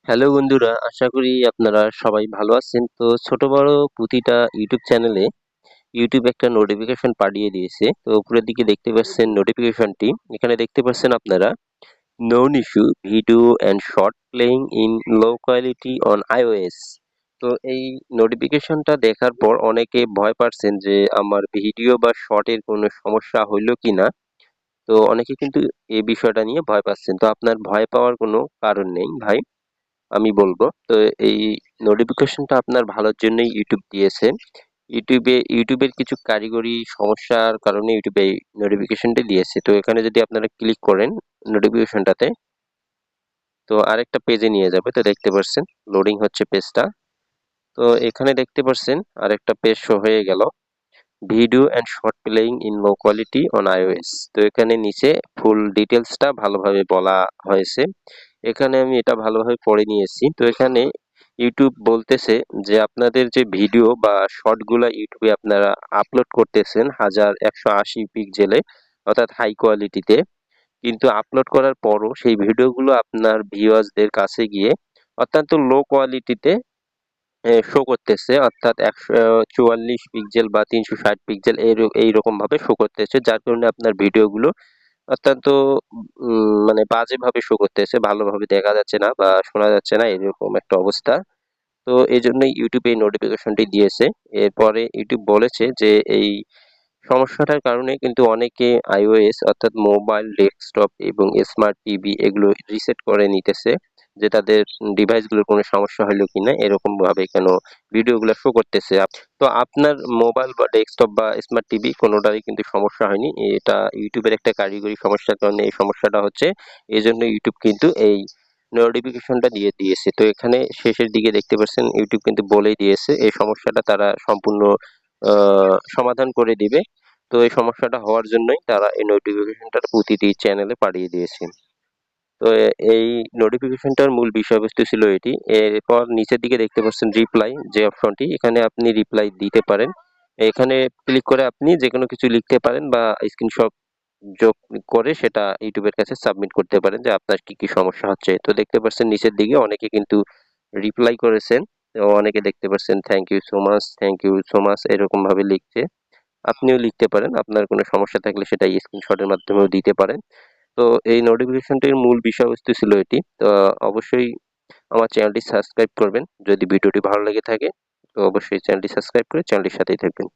Hello বন্ধুরা, আশা করি আপনারা সবাই ভালো আছেন। তো ছোট বড় প্রতিটা ইউটিউব চ্যানেলে ইউটিউব একটা নোটিফিকেশন পাঠিয়ে দিয়েছে। তো উপরের দিকে দেখতে পাচ্ছেন নোটিফিকেশনটি। এখানে দেখতে পাচ্ছেন আপনারা known issue video and short playing in low quality on iOS। তো এই নোটিফিকেশনটা দেখার পর অনেকে ভয় পাচ্ছেন যে আমার ভিডিও বা শর্টের কোনো সমস্যা হইলো কিনা। তো অনেকে কিন্তু এই বিষয়টা নিয়ে ভয় পাচ্ছেন। তো আপনার ভয় পাওয়ার কোনো কারণ নেই ভাই, আমি বলবো। তো এই নোটিফিকেশনটা আপনার ভালোর জন্যই ইউটিউব দিয়েছে। ইউটিউবের কিছু কারিগরি সমস্যার কারণে ইউটিউব এই নোটিফিকেশনটি দিয়েছে। তো এখানে যদি আপনারা ক্লিক করেন নোটিফিকেশনটাতে, তো আরেকটা পেজে নিয়ে যাবে। তো দেখতে পাচ্ছেন লোডিং হচ্ছে পেজটা। তো এখানে দেখতে পাচ্ছেন আরেকটা পেজ শো হয়ে গেল, video and short playing in low quality on iOS। তো এখানে নিচে ফুল ডিটেলসটা ভালোভাবে বলা হয়েছে। এখানে আমি এটা ভালোভাবে পড়ে নিয়েছি। তো এখানে ইউটিউব বলতেছে যে আপনাদের যে ভিডিও বা শর্টগুলা ইউটিউবে আপনারা আপলোড করতেছেন 1180 পিক্সেলে, অর্থাৎ হাই কোয়ালিটিতে, কিন্তু আপলোড করার পরও সেই ভিডিওগুলো আপনার ভিউয়ার্সদের কাছে গিয়ে অত্যন্ত লো কোয়ালিটিতে শো করতেছে, অর্থাৎ 144 পিক্সেল বা 360 পিক্সেল এইরকম ভাবে শো করতেছে, যার কারণে আপনার ভিডিওগুলো অত্যন্ত মানে বাজেভাবে শো করতেছে, ভালোভাবে দেখা যাচ্ছে না বা শোনা যাচ্ছে না, এরকম একটা অবস্থা। তো এই জন্যই ইউটিউব এই নোটিফিকেশনটি দিয়েছে। এরপরে ইউটিউব বলেছে যে এই সমস্যাটার কারণে কিন্তু অনেকে iOS অর্থাৎ মোবাইল, ডেস্কটপ এবং স্মার্ট টিভি এগুলো রিসেট করে নিতেছে, যে তাদের ডিভাইসগুলোর কোনো সমস্যা হলো কিনা, এরকম ভাবে কেন ভিডিওগুলো শো করতেছে। তো আপনার মোবাইল বা ডেস্কটপ বা স্মার্ট টিভি কোনোটারই কিন্তু সমস্যা হয়নি। এটা ইউটিউবের একটা কারিগরি সমস্যার কারণে এই সমস্যাটা হচ্ছে। এজন্য ইউটিউব কিন্তু এই নোটিফিকেশনটা দিয়ে দিয়েছে। তো এখানে শেষের দিকে দেখতে পাচ্ছেন ইউটিউব কিন্তু বলেই দিয়েছে এই সমস্যাটা তারা সম্পূর্ণ সমাধান করে দিবে। তো এই সমস্যাটা হওয়ার জন্যই তারা এই নোটিফিকেশনটা প্রতিটি চ্যানেলে পাঠিয়ে দিয়েছে। তো এই নোটিফিকেশনটার মূল বিষয়বস্তু ছিল এটি। এরপর নিচের দিকে দেখতে পাচ্ছেন রিপ্লাই যে অপশনটি, এখানে আপনি রিপ্লাই দিতে পারেন। এখানে ক্লিক করে আপনি যেকোনো কিছু লিখতে পারেন বা স্ক্রিনশট যোগ করে সেটা ইউটিউবের কাছে সাবমিট করতে পারেন যে আপনার কি কি সমস্যা হচ্ছে। তো দেখতে পাচ্ছেন নিচের দিকে অনেকে কিন্তু রিপ্লাই করেছেন। তো অনেকে দেখতে পাচ্ছেন thank you so much, thank you so much এরকম ভাবে লিখছে। আপনিও লিখতে পারেন, আপনার কোনো সমস্যা থাকলে সেটা স্ক্রিনশটের মাধ্যমেও দিতে পারেন। তো এই নোটিফিকেশনটির মূল বিষয়বস্তু ছিল এটি। তো অবশ্যই আমার চ্যানেলটি সাবস্ক্রাইব করবেন যদি ভিডিওটি ভালো লেগে থাকে। তো অবশ্যই চ্যানেলটি সাবস্ক্রাইব করে চ্যানেলটির সাথেই থাকবেন।